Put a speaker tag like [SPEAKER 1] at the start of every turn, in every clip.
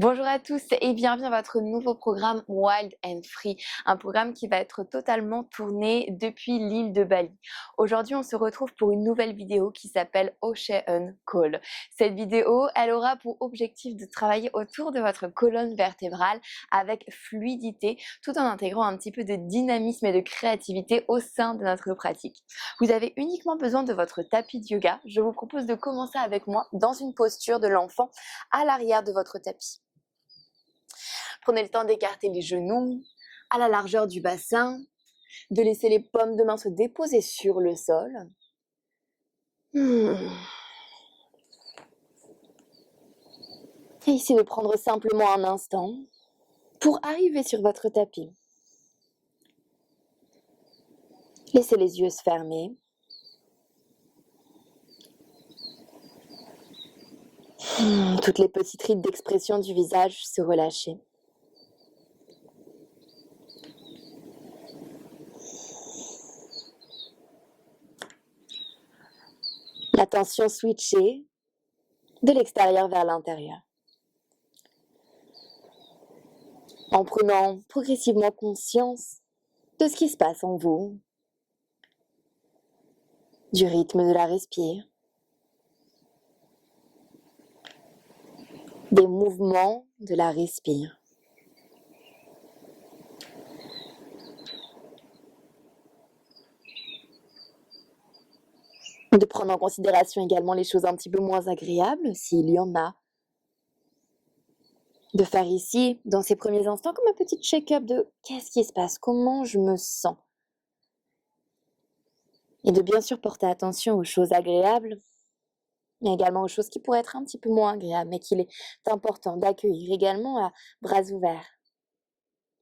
[SPEAKER 1] Bonjour à tous et bienvenue à votre nouveau programme Wild and Free, un programme qui va être totalement tourné depuis l'île de Bali. Aujourd'hui, on se retrouve pour une nouvelle vidéo qui s'appelle Ocean Call. Cette vidéo, elle aura pour objectif de travailler autour de votre colonne vertébrale avec fluidité, tout en intégrant un petit peu de dynamisme et de créativité au sein de notre pratique. Vous avez uniquement besoin de votre tapis de yoga. Je vous propose de commencer avec moi dans une posture de l'enfant à l'arrière de votre tapis. Prenez le temps d'écarter les genoux à la largeur du bassin, de laisser les paumes de main se déposer sur le sol. Et ici de prendre simplement un instant pour arriver sur votre tapis. Laissez les yeux se fermer. Toutes les petites rides d'expression du visage se relâcher. L'attention switchée de l'extérieur vers l'intérieur. En prenant progressivement conscience de ce qui se passe en vous, du rythme de la respire, des mouvements de la respire. De prendre en considération également les choses un petit peu moins agréables, s'il y en a. De faire ici, dans ces premiers instants, comme un petit check-up de qu'est-ce qui se passe, comment je me sens. Et de bien sûr porter attention aux choses agréables, mais également aux choses qui pourraient être un petit peu moins agréables, mais qu'il est important d'accueillir également à bras ouverts.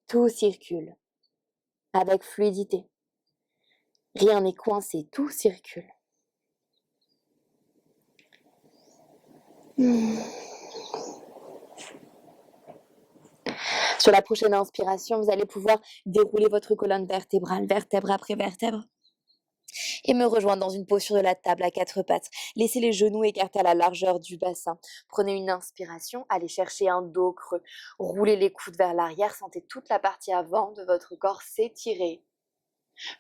[SPEAKER 1] Tout circule, avec fluidité. Rien n'est coincé, tout circule. Sur la prochaine inspiration, vous allez pouvoir dérouler votre colonne vertébrale, vertèbre après vertèbre, et me rejoindre dans une posture de la table à quatre pattes. Laissez les genoux écartés à la largeur du bassin. Prenez une inspiration, allez chercher un dos creux. Roulez les coudes vers l'arrière, sentez toute la partie avant de votre corps s'étirer.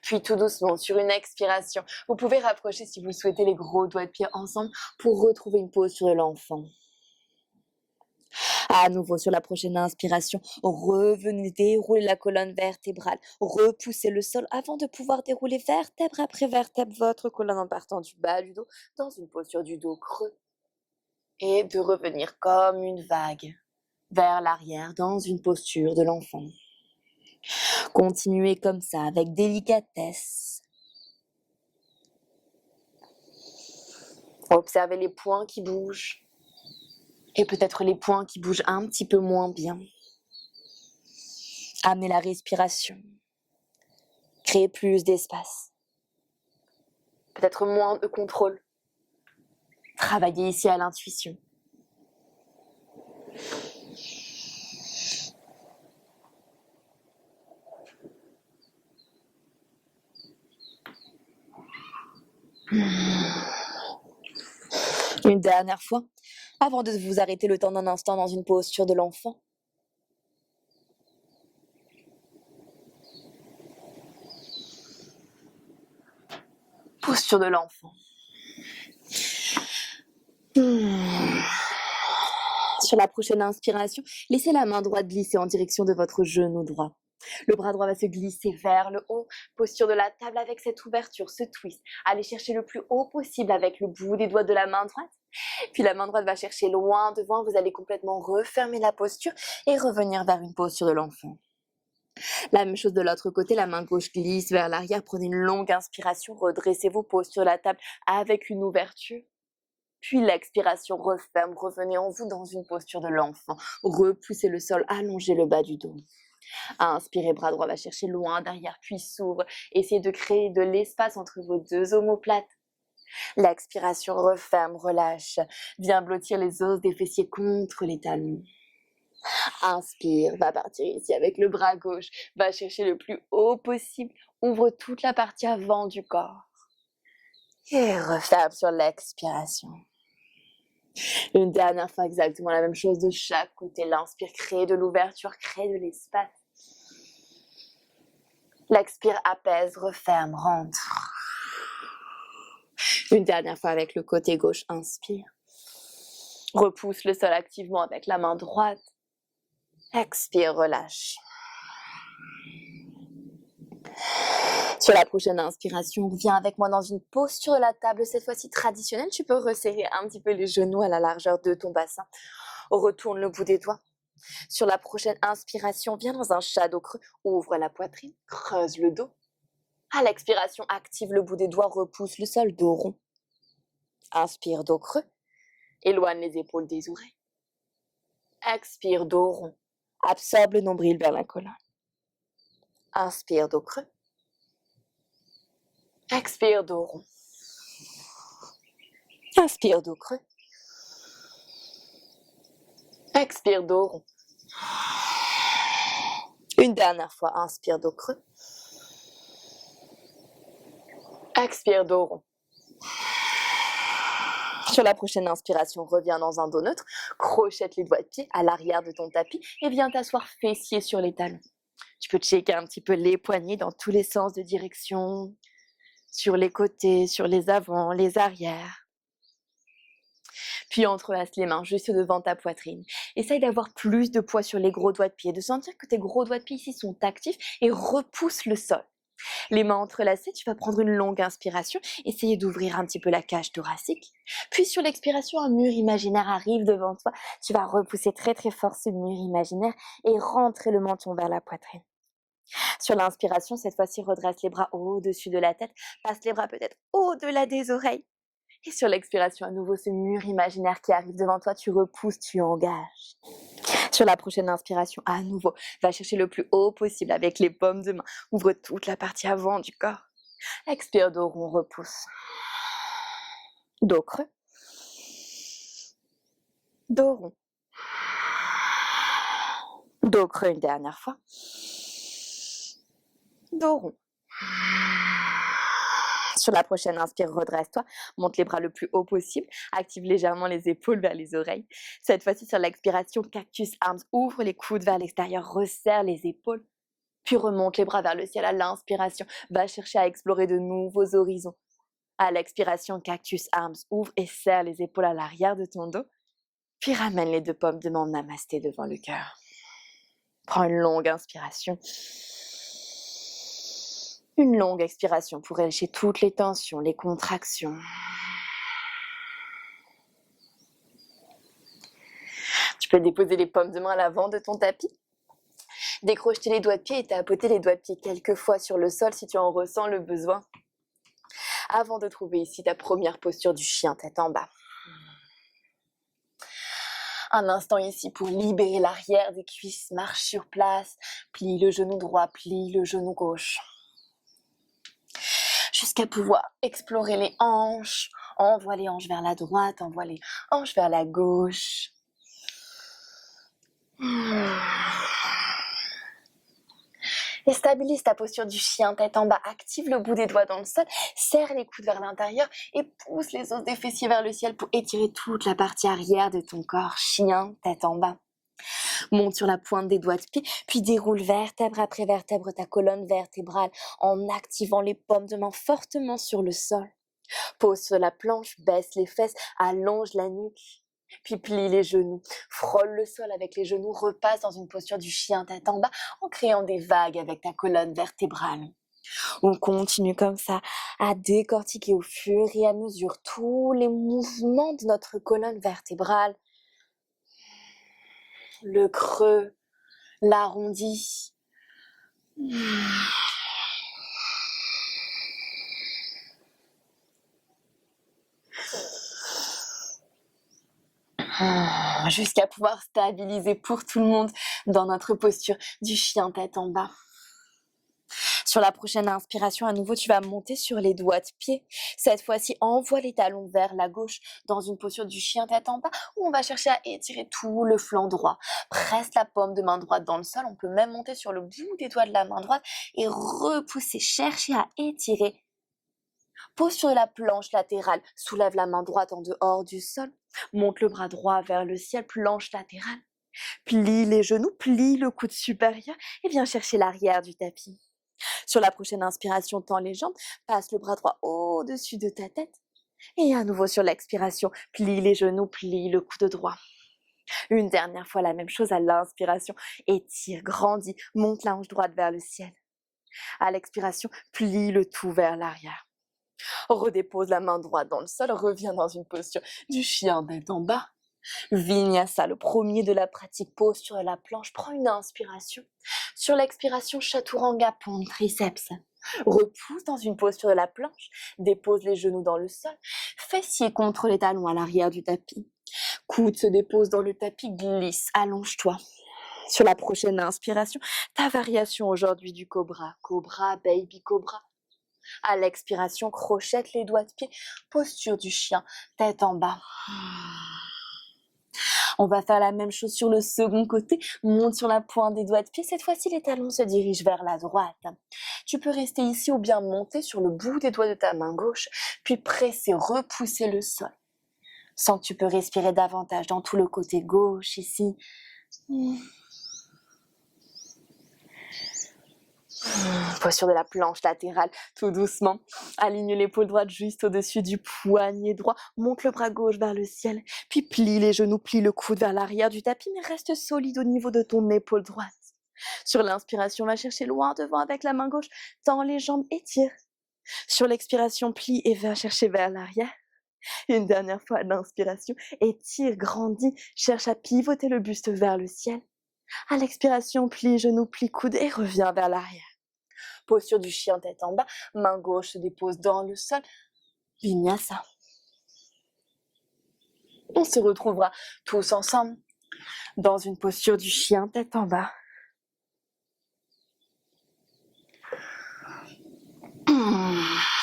[SPEAKER 1] Puis tout doucement, sur une expiration, vous pouvez rapprocher si vous le souhaitez les gros doigts de pied ensemble pour retrouver une posture de l'enfant. À nouveau, sur la prochaine inspiration, revenez dérouler la colonne vertébrale, repoussez le sol avant de pouvoir dérouler vertèbre après vertèbre votre colonne en partant du bas du dos dans une posture du dos creux et de revenir comme une vague vers l'arrière dans une posture de l'enfant. Continuez comme ça avec délicatesse. Observez les points qui bougent. Et peut-être les points qui bougent un petit peu moins bien. Amenez la respiration. Créez plus d'espace. Peut-être moins de contrôle. Travaillez ici à l'intuition. Une dernière fois, avant de vous arrêter le temps d'un instant dans une posture de l'enfant. Posture de l'enfant. Sur la prochaine inspiration, laissez la main droite glisser en direction de votre genou droit. Le bras droit va se glisser vers le haut, posture de la table avec cette ouverture, ce twist. Allez chercher le plus haut possible avec le bout des doigts de la main droite. Puis la main droite va chercher loin devant, vous allez complètement refermer la posture et revenir vers une posture de l'enfant. La même chose de l'autre côté, la main gauche glisse vers l'arrière, prenez une longue inspiration, redressez vos postures de la table avec une ouverture. Puis l'expiration referme, revenez en vous dans une posture de l'enfant. Repoussez le sol, allongez le bas du dos. Inspirez, bras droit va chercher loin derrière, puis s'ouvre. Essayez de créer de l'espace entre vos deux omoplates. L'expiration referme, relâche. Viens blottir les os des fessiers contre les talons. Inspire, va partir ici avec le bras gauche. Va chercher le plus haut possible. Ouvre toute la partie avant du corps. Et referme sur l'expiration. Une dernière fois, exactement la même chose de chaque côté. L'inspire, crée de l'ouverture, crée de l'espace. L'expire, apaise, referme, rentre. Une dernière fois avec le côté gauche, inspire. Repousse le sol activement avec la main droite. Expire, relâche. Sur la prochaine inspiration, viens avec moi dans une posture de la table, cette fois-ci traditionnelle. Tu peux resserrer un petit peu les genoux à la largeur de ton bassin. Retourne le bout des doigts. Sur la prochaine inspiration, viens dans un shadow creux. Ouvre la poitrine, creuse le dos. À l'expiration, active le bout des doigts, repousse le sol, dos rond. Inspire, dos creux. Éloigne les épaules des oreilles. Expire, dos rond. Absorbe le nombril vers la colonne. Inspire, dos creux. Expire, dos rond. Inspire, dos creux. Expire, dos rond. Une dernière fois, inspire, dos creux. Expire, dos rond. Sur la prochaine inspiration, reviens dans un dos neutre, crochette les doigts de pied à l'arrière de ton tapis et viens t'asseoir fessier sur les talons. Tu peux checker un petit peu les poignets dans tous les sens de direction, sur les côtés, sur les avants, les arrières. Puis entrelace les mains juste devant ta poitrine. Essaye d'avoir plus de poids sur les gros doigts de pied, de sentir que tes gros doigts de pied ici sont actifs et repousse le sol. Les mains entrelacées, tu vas prendre une longue inspiration, essayer d'ouvrir un petit peu la cage thoracique. Puis sur l'expiration, un mur imaginaire arrive devant toi. Tu vas repousser très très fort ce mur imaginaire et rentrer le menton vers la poitrine. Sur l'inspiration, cette fois-ci, redresse les bras au-dessus de la tête, passe les bras peut-être au-delà des oreilles. Et sur l'expiration, à nouveau, ce mur imaginaire qui arrive devant toi, tu repousses, tu engages. Sur la prochaine inspiration, à nouveau, va chercher le plus haut possible avec les paumes de main. Ouvre toute la partie avant du corps. Expire, dos rond, repousse. Dos creux. Dos rond. Dos creux une dernière fois. Dos rond. Sur la prochaine inspire, redresse-toi, monte les bras le plus haut possible, active légèrement les épaules vers les oreilles. Cette fois-ci, sur l'expiration, cactus arms, ouvre les coudes vers l'extérieur, resserre les épaules, puis remonte les bras vers le ciel à l'inspiration. Va chercher à explorer de nouveaux horizons. À l'expiration, cactus arms, ouvre et serre les épaules à l'arrière de ton dos, puis ramène les deux paumes de main namasté devant le cœur. Prends une longue inspiration. Une longue expiration pour relâcher toutes les tensions, les contractions. Tu peux déposer les paumes de main à l'avant de ton tapis. Décrocher les doigts de pied et tapoter les doigts de pied quelques fois sur le sol si tu en ressens le besoin. Avant de trouver ici ta première posture du chien tête en bas. Un instant ici pour libérer l'arrière des cuisses, marche sur place, plie le genou droit, plie le genou gauche. Jusqu'à pouvoir explorer les hanches, envoie les hanches vers la droite, envoie les hanches vers la gauche. Et stabilise ta posture du chien tête en bas, active le bout des doigts dans le sol, serre les coudes vers l'intérieur et pousse les os des fessiers vers le ciel pour étirer toute la partie arrière de ton corps, chien tête en bas. Monte sur la pointe des doigts de pied, puis déroule vertèbre après vertèbre ta colonne vertébrale en activant les paumes de main fortement sur le sol. Pose sur la planche, baisse les fesses, allonge la nuque, puis plie les genoux. Frôle le sol avec les genoux, repasse dans une posture du chien tête en bas en créant des vagues avec ta colonne vertébrale. On continue comme ça à décortiquer au fur et à mesure tous les mouvements de notre colonne vertébrale. Le creux, l'arrondi. Jusqu'à pouvoir stabiliser pour tout le monde dans notre posture du chien tête en bas. Sur la prochaine inspiration, à nouveau, tu vas monter sur les doigts de pied. Cette fois-ci, envoie les talons vers la gauche dans une posture du chien tête en bas où on va chercher à étirer tout le flanc droit. Presse la paume de main droite dans le sol. On peut même monter sur le bout des doigts de la main droite et repousser, chercher à étirer Posture de la planche latérale, soulève la main droite en dehors du sol, monte le bras droit vers le ciel, planche latérale. Plie les genoux, plie le coude supérieur et viens chercher l'arrière du tapis. Sur la prochaine inspiration, tends les jambes, passe le bras droit au-dessus de ta tête. Et à nouveau sur l'expiration, plie les genoux, plie le coude droit. Une dernière fois, la même chose à l'inspiration. Étire, grandis, monte la hanche droite vers le ciel. À l'expiration, plie le tout vers l'arrière. Redépose la main droite dans le sol, reviens dans une posture du chien tête en bas. Vinyasa, le premier de la pratique, posture de la planche. Prends une inspiration. Sur l'expiration, chaturanga, pompe, triceps. Repousse dans une posture de la planche. Dépose les genoux dans le sol. Fessiers contre les talons à l'arrière du tapis. Coude se dépose dans le tapis, glisse, allonge-toi. Sur la prochaine inspiration, ta variation aujourd'hui du cobra. Cobra, baby cobra. À l'expiration, crochette les doigts de pied. Posture du chien, tête en bas. On va faire la même chose sur le second côté. Monte sur la pointe des doigts de pied. Cette fois-ci, les talons se dirigent vers la droite. Tu peux rester ici ou bien monter sur le bout des doigts de ta main gauche, puis presser, repousser le sol. Sens que tu peux respirer davantage dans tout le côté gauche ici. Posture de la planche latérale, tout doucement. Aligne l'épaule droite juste au-dessus du poignet droit. Monte le bras gauche vers le ciel. Puis plie les genoux, plie le coude vers l'arrière du tapis, mais reste solide au niveau de ton épaule droite. Sur l'inspiration, va chercher loin devant avec la main gauche. Tends les jambes, étire. Sur l'expiration, plie et va chercher vers l'arrière. Une dernière fois, l'inspiration, étire, grandis, cherche à pivoter le buste vers le ciel. À l'expiration, plie genoux, plie coude et reviens vers l'arrière. Posture du chien tête en bas, main gauche se dépose dans le sol. Vinyasa. On se retrouvera tous ensemble dans une posture du chien tête en bas.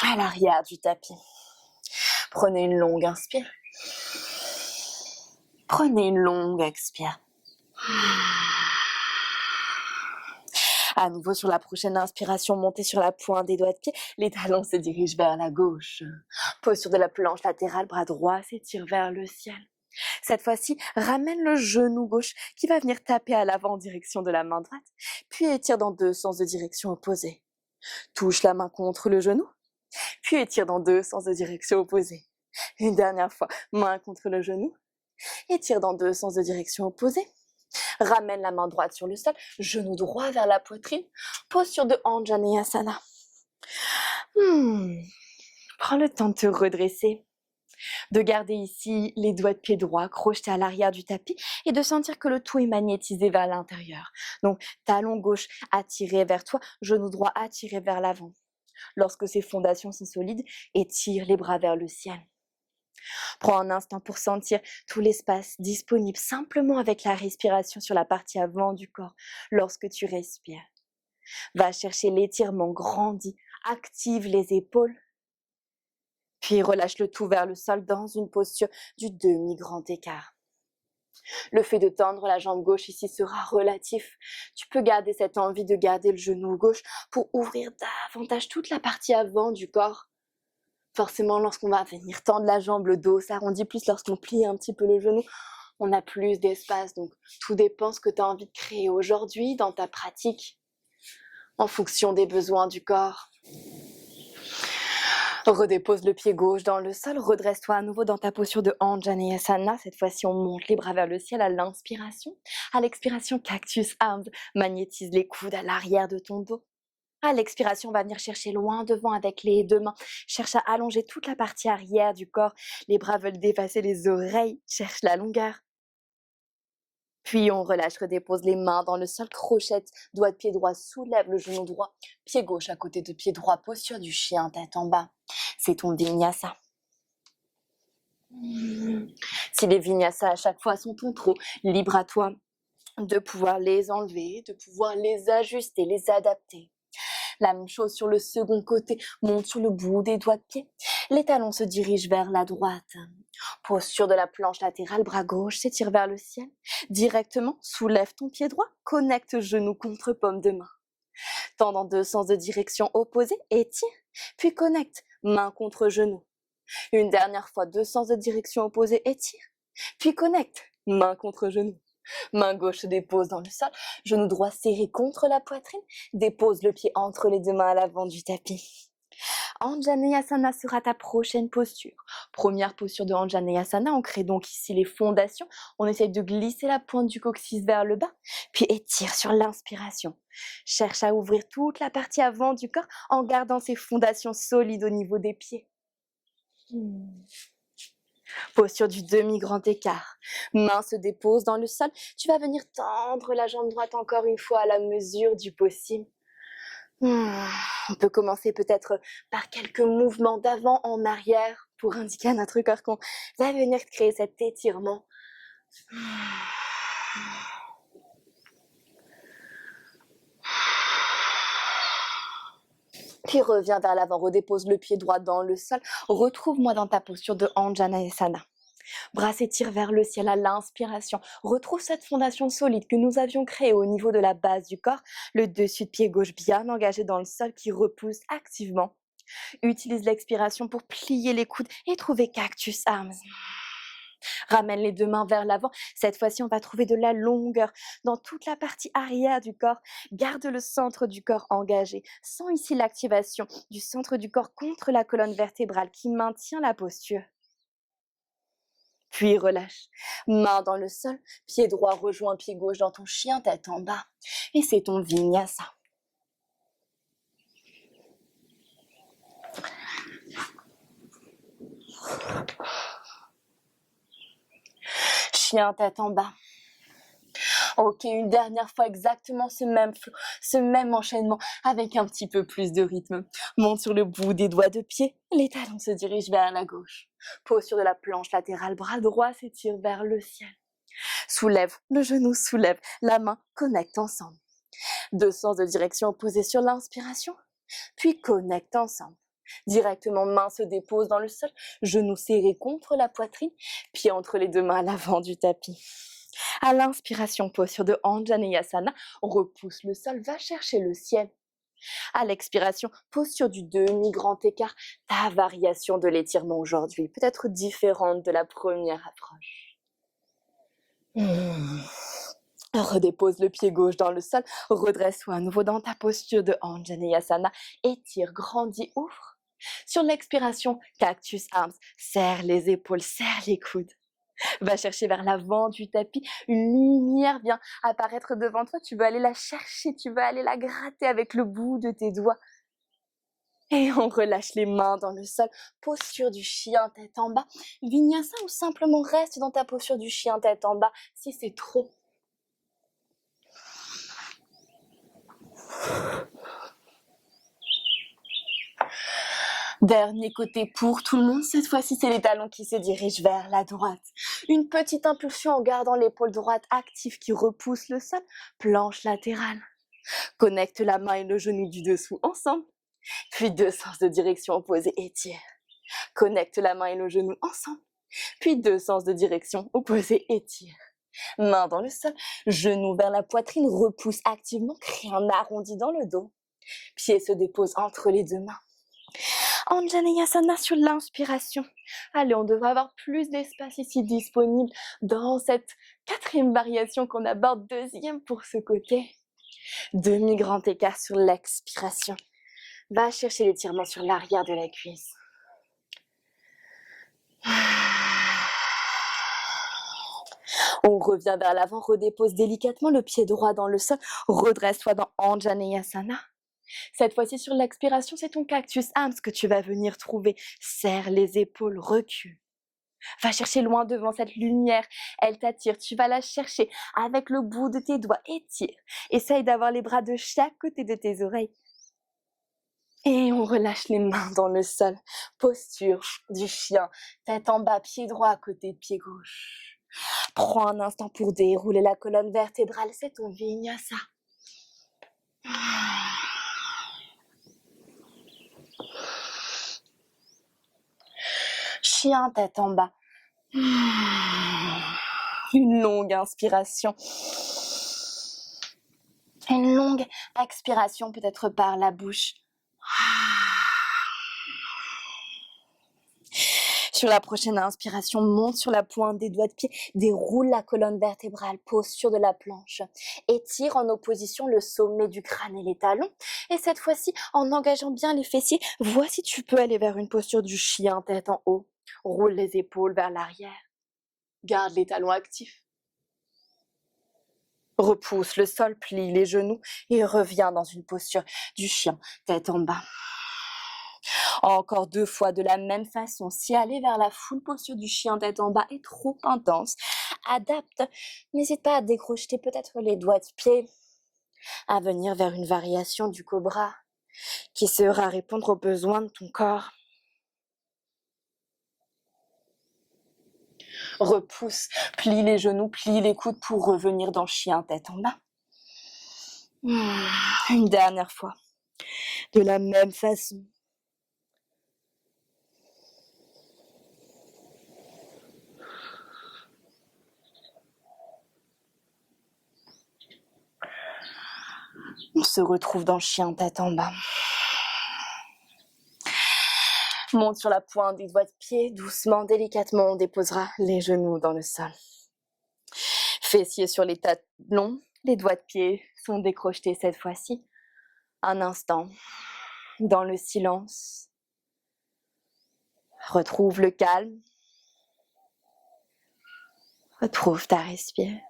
[SPEAKER 1] À l'arrière du tapis. Prenez une longue inspire. Prenez une longue expire. À nouveau sur la prochaine inspiration, montez sur la pointe des doigts de pied. Les talons se dirigent vers la gauche. Posture de la planche latérale, bras droit s'étire vers le ciel. Cette fois-ci, ramène le genou gauche qui va venir taper à l'avant en direction de la main droite, puis étire dans deux sens de direction opposée. Touche la main contre le genou, puis étire dans deux sens de direction opposée. Une dernière fois, main contre le genou, étire dans deux sens de direction opposée. Ramène la main droite sur le sol, genou droit vers la poitrine, posture de Anjaneyasana. Prends le temps de te redresser, de garder ici les doigts de pied droits crochetés à l'arrière du tapis et de sentir que le tout est magnétisé vers l'intérieur. Donc, talon gauche attiré vers toi, genou droit attiré vers l'avant. Lorsque ces fondations sont solides, étire les bras vers le ciel. Prends un instant pour sentir tout l'espace disponible simplement avec la respiration sur la partie avant du corps lorsque tu respires. Va chercher l'étirement, grandis, active les épaules, puis relâche le tout vers le sol dans une posture du demi-grand écart. Le fait de tendre la jambe gauche ici sera relatif. Tu peux garder cette envie de garder le genou gauche pour ouvrir davantage toute la partie avant du corps. Forcément, lorsqu'on va venir tendre la jambe, le dos s'arrondit plus. Lorsqu'on plie un petit peu le genou, on a plus d'espace. Donc, tout dépend ce que tu as envie de créer aujourd'hui dans ta pratique, en fonction des besoins du corps. Redépose le pied gauche dans le sol. Redresse-toi à nouveau dans ta posture de Anjaneyasana. Cette fois-ci, on monte les bras vers le ciel à l'inspiration. À l'expiration, cactus arms. Magnétise les coudes à l'arrière de ton dos. À l'expiration, on va venir chercher loin devant avec les deux mains. Cherche à allonger toute la partie arrière du corps. Les bras veulent dépasser les oreilles. Cherche la longueur. Puis on relâche, redépose les mains dans le sol. Crochette, doigt de pied droit, soulève le genou droit. Pied gauche à côté de pied droit. Posture du chien, tête en bas. C'est ton vinyasa. Si les vinyasa à chaque fois sont trop, libre à toi de pouvoir les enlever, de pouvoir les ajuster, les adapter. La même chose sur le second côté, monte sur le bout des doigts de pied. Les talons se dirigent vers la droite. Posture de la planche latérale, bras gauche s'étire vers le ciel. Directement, soulève ton pied droit, connecte genou contre paume de main. Tends dans deux sens de direction opposée, étire, puis connecte main contre genou. Une dernière fois, 2 sens de direction opposée, étire. Puis connecte, main contre genou. Main gauche se dépose dans le sol, genou droit serré contre la poitrine, dépose le pied entre les 2 mains à l'avant du tapis. Anjaneyasana sera ta prochaine posture. Première posture de Anjaneyasana, on crée donc ici les fondations. On essaye de glisser la pointe du coccyx vers le bas, puis étire sur l'inspiration. Cherche à ouvrir toute la partie avant du corps en gardant ces fondations solides au niveau des pieds. Posture du demi-grand écart. Main se dépose dans le sol. Tu vas venir tendre la jambe droite encore une fois à la mesure du possible. On peut commencer peut-être par quelques mouvements d'avant en arrière pour indiquer à notre corps qu'on va venir créer cet étirement. Puis reviens vers l'avant, redépose le pied droit dans le sol. Retrouve-moi dans ta posture de Anjaneyasana. Bras s'étirent vers le ciel à l'inspiration. Retrouve cette fondation solide que nous avions créée au niveau de la base du corps. Le dessus de pied gauche bien engagé dans le sol qui repousse activement. Utilise l'expiration pour plier les coudes et trouver Cactus Arms. Ramène les 2 mains vers l'avant. Cette fois-ci, on va trouver de la longueur dans toute la partie arrière du corps. Garde le centre du corps engagé. Sens ici l'activation du centre du corps contre la colonne vertébrale qui maintient la posture. Puis relâche. Main dans le sol, pied droit rejoint pied gauche dans ton chien tête en bas. Et c'est ton vinyasa. Chien tête en bas. Ok, une dernière fois exactement ce même enchaînement avec un petit peu plus de rythme. Monte sur le bout des doigts de pied, les talons se dirigent vers la gauche. Posture de la planche latérale, bras droit s'étire vers le ciel. Soulève, le genou soulève, la main connecte ensemble. 2 sens de direction opposés sur l'inspiration, puis connecte ensemble. Directement, main se dépose dans le sol, genou serré contre la poitrine, pied entre les 2 mains à l'avant du tapis. À l'inspiration, posture de Anjaneyasana, repousse le sol, va chercher le ciel. À l'expiration, posture du demi-grand écart, ta variation de l'étirement aujourd'hui, peut-être différente de la première approche. Redépose le pied gauche dans le sol, redresse-toi à nouveau dans ta posture de Anjaneyasana, étire, grandis, ouvre. Sur l'expiration, Cactus Arms, serre les épaules, serre les coudes. Va chercher vers l'avant du tapis, une lumière vient apparaître devant toi, tu veux aller la chercher, tu veux aller la gratter avec le bout de tes doigts. Et on relâche les mains dans le sol, posture du chien tête en bas, vinyasa ou simplement reste dans ta posture du chien tête en bas si c'est trop. Dernier côté pour tout le monde, cette fois-ci c'est les talons qui se dirigent vers la droite. Une petite impulsion en gardant l'épaule droite active qui repousse le sol, planche latérale. Connecte la main et le genou du dessous ensemble, puis 2 sens de direction opposés, étire. Connecte la main et le genou ensemble, puis 2 sens de direction opposés, étire. Main dans le sol, genou vers la poitrine, repousse activement, crée un arrondi dans le dos. Pied se dépose entre les 2 mains. Anjaneyasana sur l'inspiration. Allez, on devrait avoir plus d'espace ici disponible dans cette 4e variation qu'on aborde, 2e pour ce côté. Demi-grand écart sur l'expiration. Va chercher l'étirement sur l'arrière de la cuisse. On revient vers l'avant, redépose délicatement le pied droit dans le sol, redresse-toi dans Anjaneyasana. Cette fois-ci, sur l'expiration, c'est ton Cactus Arms que tu vas venir trouver. Serre les épaules, recule. Va chercher loin devant cette lumière, elle t'attire, tu vas la chercher avec le bout de tes doigts, étire. Essaye d'avoir les bras de chaque côté de tes oreilles. Et on relâche les mains dans le sol. Posture du chien, tête en bas, pied droit à côté de pied gauche. Prends un instant pour dérouler la colonne vertébrale, c'est ton vinyasa. Chien, tête en bas. Une longue inspiration. Une longue expiration, peut-être par la bouche. Sur la prochaine inspiration, monte sur la pointe des doigts de pied, déroule la colonne vertébrale, posture de la planche. Étire en opposition le sommet du crâne et les talons. Et cette fois-ci, en engageant bien les fessiers, vois si tu peux aller vers une posture du chien, tête en haut. Roule les épaules vers l'arrière. Garde les talons actifs. Repousse le sol, plie les genoux et reviens dans une posture du chien, tête en bas. Encore 2 fois de la même façon. Si aller vers la full posture du chien tête en bas est trop intense, adapte. N'hésite pas à décrocher peut-être les doigts de pied, à venir vers une variation du cobra qui sera répondre aux besoins de ton corps. Repousse, plie les genoux, plie les coudes pour revenir dans chien tête en bas. Une dernière fois. De la même façon. On se retrouve dans chien tête en bas. Monte sur la pointe des doigts de pied, doucement, délicatement, on déposera les genoux dans le sol. Fessiers sur les talons, les doigts de pied sont décrochetés cette fois-ci. Un instant, dans le silence. Retrouve le calme. Retrouve ta respiration.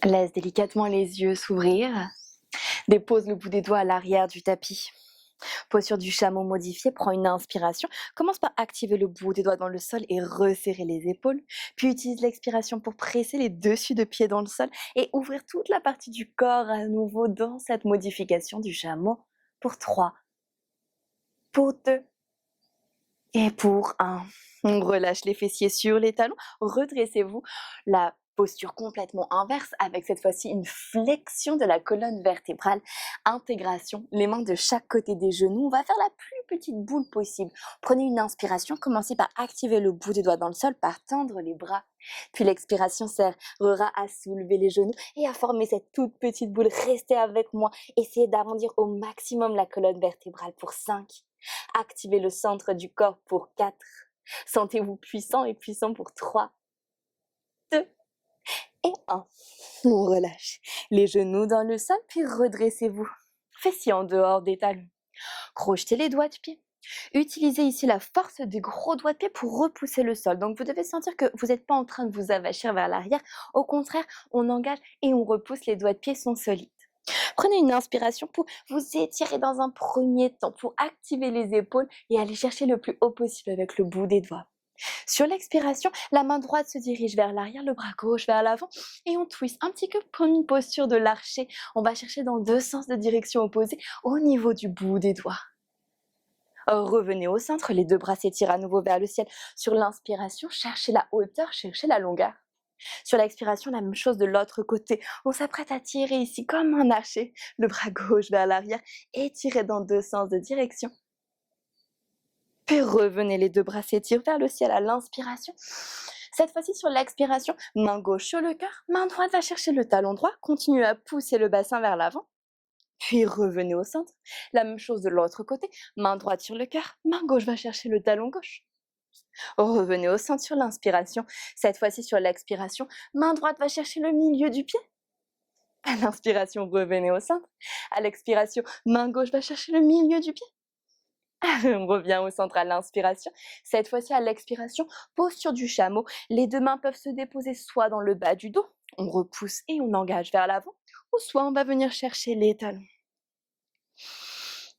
[SPEAKER 1] Laisse délicatement les yeux s'ouvrir. Dépose le bout des doigts à l'arrière du tapis. Posture du chameau modifiée, prends une inspiration. Commence par activer le bout des doigts dans le sol et resserrer les épaules. Puis utilise l'expiration pour presser les dessus de pieds dans le sol et ouvrir toute la partie du corps à nouveau dans cette modification du chameau. Pour 3, pour 2 et pour 1. On relâche les fessiers sur les talons. Redressez-vous. La posture complètement inverse avec cette fois-ci une flexion de la colonne vertébrale, intégration, les mains de chaque côté des genoux. On va faire la plus petite boule possible. Prenez une inspiration, commencez par activer le bout des doigts dans le sol, par tendre les bras. Puis l'expiration servira à soulever les genoux et à former cette toute petite boule. Restez avec moi, essayez d'arrondir au maximum la colonne vertébrale pour 5. Activez le centre du corps pour 4. Sentez-vous puissant et puissant pour 3, 2 et 1. On relâche les genoux dans le sol, puis redressez-vous. Fessiers en dehors des talons. Crochetez les doigts de pied. Utilisez ici la force des gros doigts de pied pour repousser le sol. Donc vous devez sentir que vous n'êtes pas en train de vous avachir vers l'arrière. Au contraire, on engage et on repousse, les doigts de pied sont solides. Prenez une inspiration pour vous étirer dans un premier temps, pour activer les épaules et aller chercher le plus haut possible avec le bout des doigts. Sur l'expiration, la main droite se dirige vers l'arrière, le bras gauche vers l'avant et on twist un petit peu comme une posture de l'archer. On va chercher dans 2 sens de direction opposée au niveau du bout des doigts. Revenez au centre, les 2 bras s'étirent à nouveau vers le ciel. Sur l'inspiration, cherchez la hauteur, cherchez la longueur. Sur l'expiration, la même chose de l'autre côté. On s'apprête à tirer ici comme un archer, le bras gauche vers l'arrière, étiré dans 2 sens de direction. Puis revenez, les 2 bras s'étirent vers le ciel à l'inspiration. Cette fois-ci, sur l'expiration, main gauche sur le cœur, main droite va chercher le talon droit, continuez à pousser le bassin vers l'avant. Puis revenez au centre. La même chose de l'autre côté, main droite sur le cœur, main gauche va chercher le talon gauche. Revenez au centre sur l'inspiration. Cette fois-ci, sur l'expiration, main droite va chercher le milieu du pied. À l'inspiration, revenez au centre. À l'expiration, main gauche va chercher le milieu du pied. On revient au centre à l'inspiration. Cette fois-ci, à l'expiration, posture du chameau. Les 2 mains peuvent se déposer soit dans le bas du dos, on repousse et on engage vers l'avant, ou soit on va venir chercher les talons.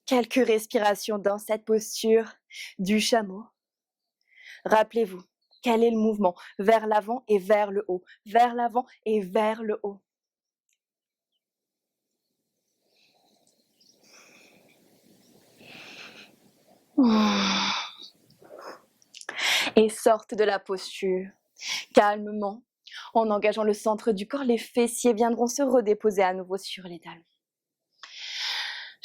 [SPEAKER 1] Quelques respirations dans cette posture du chameau. Rappelez-vous, quel est le mouvement? Vers l'avant et vers le haut, vers l'avant et vers le haut. Et sortent de la posture, calmement, en engageant le centre du corps, les fessiers viendront se redéposer à nouveau sur les talons.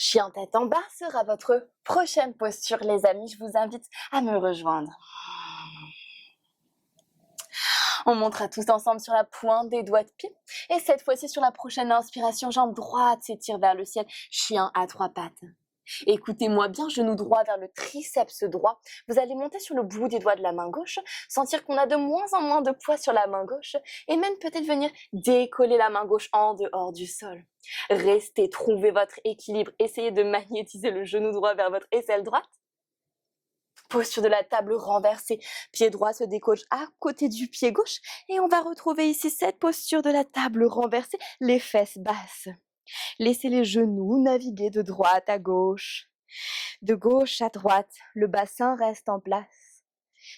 [SPEAKER 1] Chien tête en bas sera votre prochaine posture, les amis. Je vous invite à me rejoindre. On montera tous ensemble sur la pointe des doigts de pied. Et cette fois-ci, sur la prochaine inspiration, jambe droite s'étire vers le ciel, chien à trois pattes. Écoutez-moi bien, genou droit vers le triceps droit. Vous allez monter sur le bout des doigts de la main gauche, sentir qu'on a de moins en moins de poids sur la main gauche et même peut-être venir décoller la main gauche en dehors du sol. Restez, trouvez votre équilibre, essayez de magnétiser le genou droit vers votre aisselle droite. Posture de la table renversée, pied droit se décolle à côté du pied gauche et on va retrouver ici cette posture de la table renversée, les fesses basses. Laissez les genoux naviguer de droite à gauche, de gauche à droite, le bassin reste en place.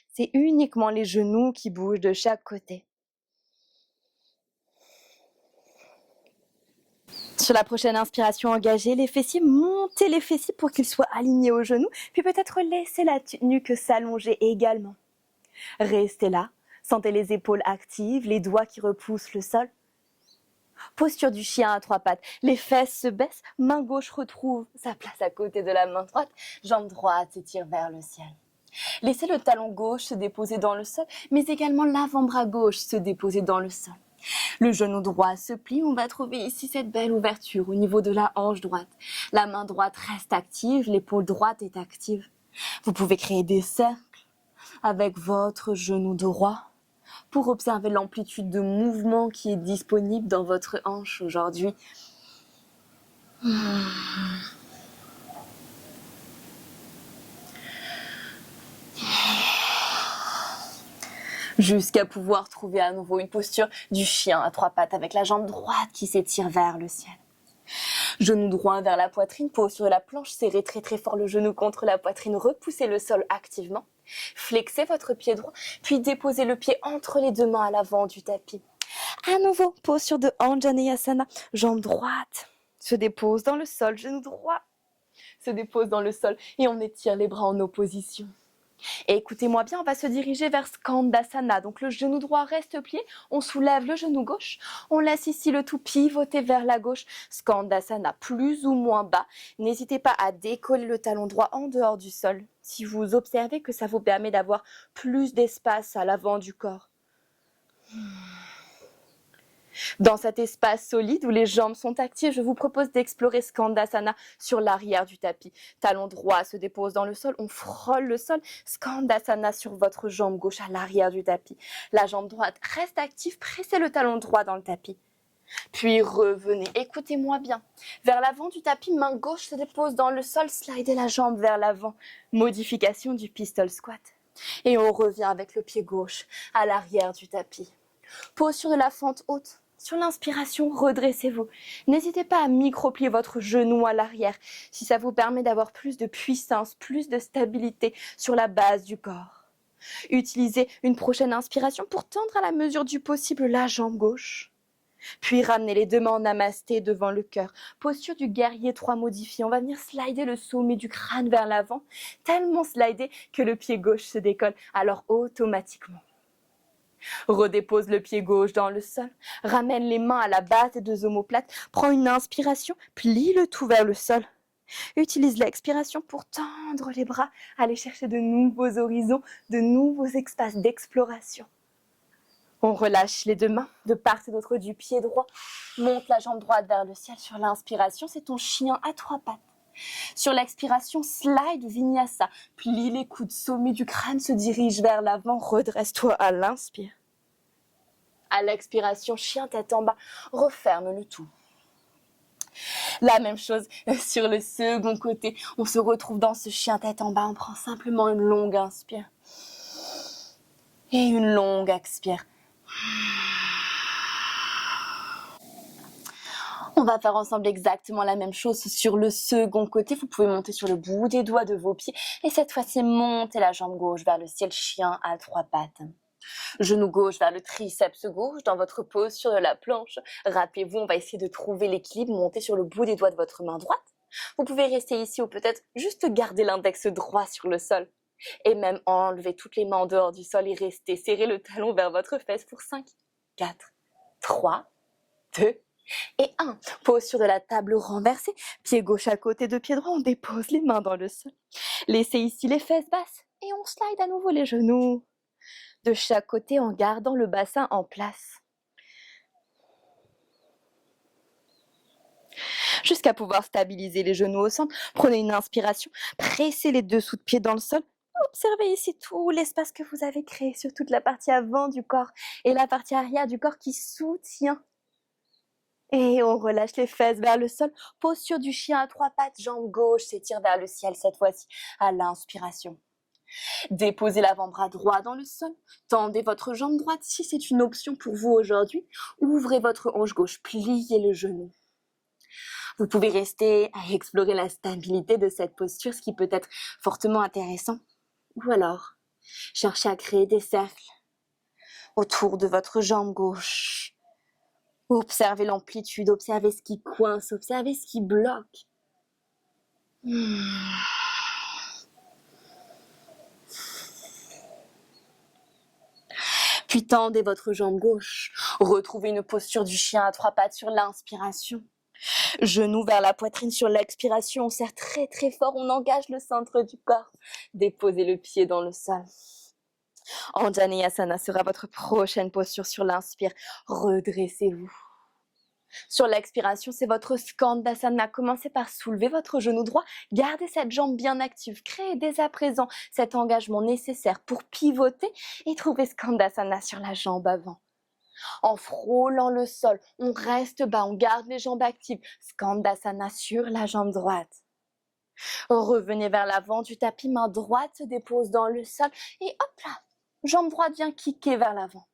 [SPEAKER 1] C'est uniquement les genoux qui bougent de chaque côté. Sur la prochaine inspiration, engagez les fessiers, montez les fessiers pour qu'ils soient alignés aux genoux, puis peut-être laissez la nuque s'allonger également. Restez là, sentez les épaules actives, les doigts qui repoussent le sol. Posture du chien à trois pattes, les fesses se baissent, main gauche retrouve sa place à côté de la main droite, jambe droite s'étire vers le ciel. Laissez le talon gauche se déposer dans le sol, mais également l'avant-bras gauche se déposer dans le sol. Le genou droit se plie, on va trouver ici cette belle ouverture au niveau de la hanche droite. La main droite reste active, l'épaule droite est active. Vous pouvez créer des cercles avec votre genou droit pour observer l'amplitude de mouvement qui est disponible dans votre hanche aujourd'hui. Jusqu'à pouvoir trouver à nouveau une posture du chien à trois pattes avec la jambe droite qui s'étire vers le ciel. Genou droit vers la poitrine, posture de la planche, serrez très très fort le genou contre la poitrine, repoussez le sol activement. Flexez votre pied droit, puis déposez le pied entre les deux mains à l'avant du tapis. À nouveau, posture de Anjaneyasana, jambe droite se dépose dans le sol, genou droit se dépose dans le sol et on étire les bras en opposition. Et écoutez-moi bien, on va se diriger vers Skandasana. Donc le genou droit reste plié, on soulève le genou gauche, on laisse ici le tout pivoter vers la gauche. Skandasana, plus ou moins bas. N'hésitez pas à décoller le talon droit en dehors du sol. Si vous observez que ça vous permet d'avoir plus d'espace à l'avant du corps. Dans cet espace solide où les jambes sont actives, je vous propose d'explorer Skandasana sur l'arrière du tapis. Talon droit se dépose dans le sol, on frôle le sol. Skandasana sur votre jambe gauche à l'arrière du tapis. La jambe droite reste active, pressez le talon droit dans le tapis. Puis revenez, écoutez-moi bien. Vers l'avant du tapis, main gauche se dépose dans le sol, slidez la jambe vers l'avant. Modification du pistol squat. Et on revient avec le pied gauche à l'arrière du tapis. Posture de la fente haute. Sur l'inspiration, redressez-vous. N'hésitez pas à micro-plier votre genou à l'arrière si ça vous permet d'avoir plus de puissance, plus de stabilité sur la base du corps. Utilisez une prochaine inspiration pour tendre à la mesure du possible la jambe gauche. Puis ramenez les deux mains en namasté devant le cœur. Posture du guerrier 3 modifié. On va venir slider le sommet du crâne vers l'avant, tellement slider que le pied gauche se décolle, alors automatiquement. Redépose le pied gauche dans le sol, ramène les mains à la base des deux omoplates, prends une inspiration, plie le tout vers le sol. Utilise l'expiration pour tendre les bras, aller chercher de nouveaux horizons, de nouveaux espaces d'exploration. On relâche les deux mains de part et d'autre du pied droit, monte la jambe droite vers le ciel. Sur l'inspiration, c'est ton chien à trois pattes. Sur l'expiration, slide vinyasa, plie les coudes, sommet du crâne se dirige vers l'avant, redresse-toi à l'inspire. À l'expiration, chien tête en bas, referme le tout. La même chose sur le second côté, on se retrouve dans ce chien tête en bas, on prend simplement une longue inspire et une longue expire. On va faire ensemble exactement la même chose sur le second côté. Vous pouvez monter sur le bout des doigts de vos pieds et cette fois-ci, montez la jambe gauche vers le ciel, chien à trois pattes. Genou gauche vers le triceps gauche dans votre posture de la planche. Rappelez-vous, on va essayer de trouver l'équilibre, monter sur le bout des doigts de votre main droite. Vous pouvez rester ici ou peut-être juste garder l'index droit sur le sol. Et même enlever toutes les mains en dehors du sol et rester. Serrez le talon vers votre fesse pour 5, 4, 3, 2, Et 1, posture de la table renversée, pied gauche à côté de pied droit, on dépose les mains dans le sol. Laissez ici les fesses basses et on slide à nouveau les genoux de chaque côté en gardant le bassin en place. Jusqu'à pouvoir stabiliser les genoux au centre, prenez une inspiration, pressez les dessous de pied dans le sol. Observez ici tout l'espace que vous avez créé sur toute la partie avant du corps et la partie arrière du corps qui soutient. Et on relâche les fesses vers le sol. Posture du chien à 3 pattes, jambe gauche s'étire vers le ciel cette fois-ci à l'inspiration. Déposez l'avant-bras droit dans le sol. Tendez votre jambe droite si c'est une option pour vous aujourd'hui. Ouvrez votre hanche gauche, pliez le genou. Vous pouvez rester à explorer la stabilité de cette posture, ce qui peut être fortement intéressant. Ou alors, cherchez à créer des cercles autour de votre jambe gauche. Observez l'amplitude, observez ce qui coince, observez ce qui bloque. Puis tendez votre jambe gauche. Retrouvez une posture du chien à 3 pattes sur l'inspiration. Genoux vers la poitrine sur l'expiration. On serre très très fort, on engage le centre du corps. Déposez le pied dans le sol. Anjaneyasana sera votre prochaine posture sur l'inspire. Redressez-vous. Sur l'expiration, c'est votre Skandasana. Commencez par soulever votre genou droit. Gardez cette jambe bien active. Créez dès à présent cet engagement nécessaire pour pivoter et trouver Skandasana sur la jambe avant. En frôlant le sol, on reste bas, on garde les jambes actives. Skandasana sur la jambe droite. Revenez vers l'avant du tapis, main droite se dépose dans le sol et hop là, jambe droite vient kicker vers l'avant.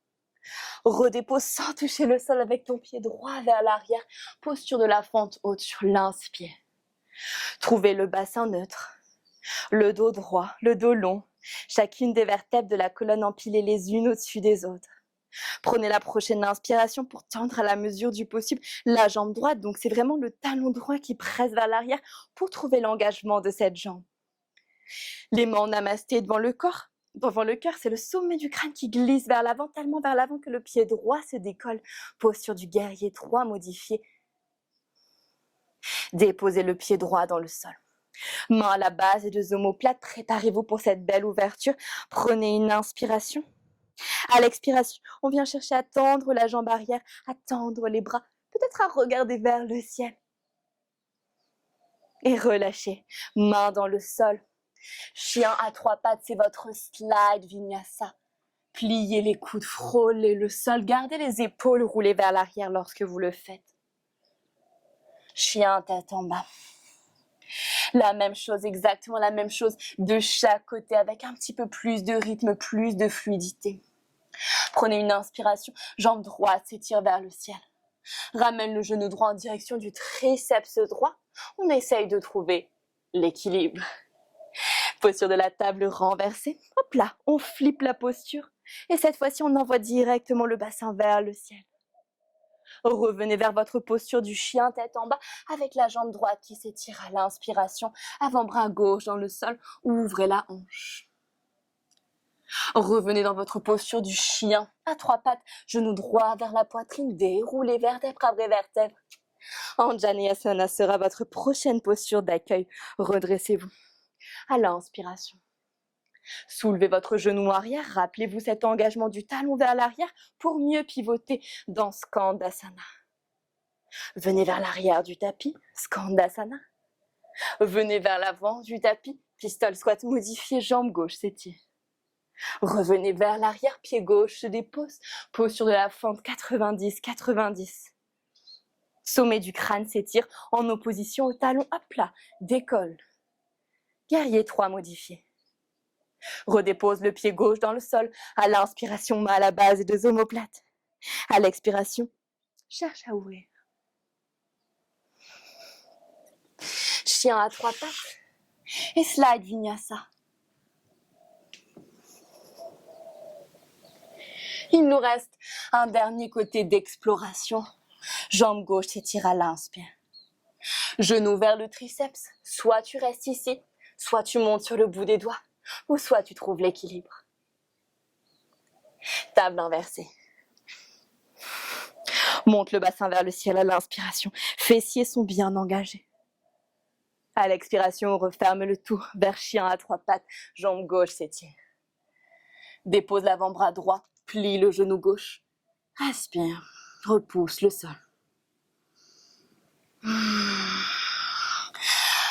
[SPEAKER 1] Redépose sans toucher le sol avec ton pied droit vers l'arrière. Posture de la fente haute sur l'inspire. Trouvez le bassin neutre, le dos droit, le dos long. Chacune des vertèbres de la colonne empilées les unes au-dessus des autres. Prenez la prochaine inspiration pour tendre à la mesure du possible la jambe droite. Donc c'est vraiment le talon droit qui presse vers l'arrière pour trouver l'engagement de cette jambe. Les mains en namasté devant le corps. Devant le cœur, c'est le sommet du crâne qui glisse vers l'avant, tellement vers l'avant que le pied droit se décolle. Posture du guerrier 3 modifiée. Déposez le pied droit dans le sol. Main à la base et deux omoplates, préparez-vous pour cette belle ouverture. Prenez une inspiration. À l'expiration, on vient chercher à tendre la jambe arrière, à tendre les bras, peut-être à regarder vers le ciel. Et relâchez, main dans le sol. Chien à 3 pattes, c'est votre slide vinyasa. Pliez les coudes, frôlez le sol, gardez les épaules roulées vers l'arrière lorsque vous le faites. Chien tête en bas. La même chose, exactement la même chose de chaque côté avec un petit peu plus de rythme, plus de fluidité. Prenez une inspiration, jambe droite s'étire vers le ciel. Ramène le genou droit en direction du triceps droit. On essaye de trouver l'équilibre. Posture de la table renversée. Hop là, on flippe la posture. Et cette fois-ci, on envoie directement le bassin vers le ciel. Revenez vers votre posture du chien tête en bas avec la jambe droite qui s'étire à l'inspiration. Avant-bras gauche dans le sol. Ouvrez la hanche. Revenez dans votre posture du chien à 3 pattes. Genou droit vers la poitrine. Déroulez vertèbre après vertèbre. Anjaneyasana sera votre prochaine posture d'accueil. Redressez-vous. À l'inspiration. Soulevez votre genou arrière, rappelez-vous cet engagement du talon vers l'arrière pour mieux pivoter dans Skandasana. Venez vers l'arrière du tapis, Skandasana. Venez vers l'avant du tapis, pistol squat modifié, jambe gauche s'étire. Revenez vers l'arrière, pied gauche se dépose, posture de la fente 90-90. Sommet du crâne s'étire en opposition au talon, hop là, décolle. Guerrier 3 modifié. Redépose le pied gauche dans le sol. À l'inspiration, main à la base et deux omoplates. À l'expiration, cherche à ouvrir. Chien à 3 pattes. Et slide vinyasa. Il nous reste un dernier côté d'exploration. Jambe gauche s'étire à l'inspire. Genou vers le triceps. Soit tu restes ici, soit tu montes sur le bout des doigts, ou soit tu trouves l'équilibre. Table inversée. Monte le bassin vers le ciel à l'inspiration. Fessiers sont bien engagés. À l'expiration, on referme le tout vers chien à 3 pattes. Jambe gauche s'étire. Dépose l'avant-bras droit. Plie le genou gauche. Respire. Repousse le sol.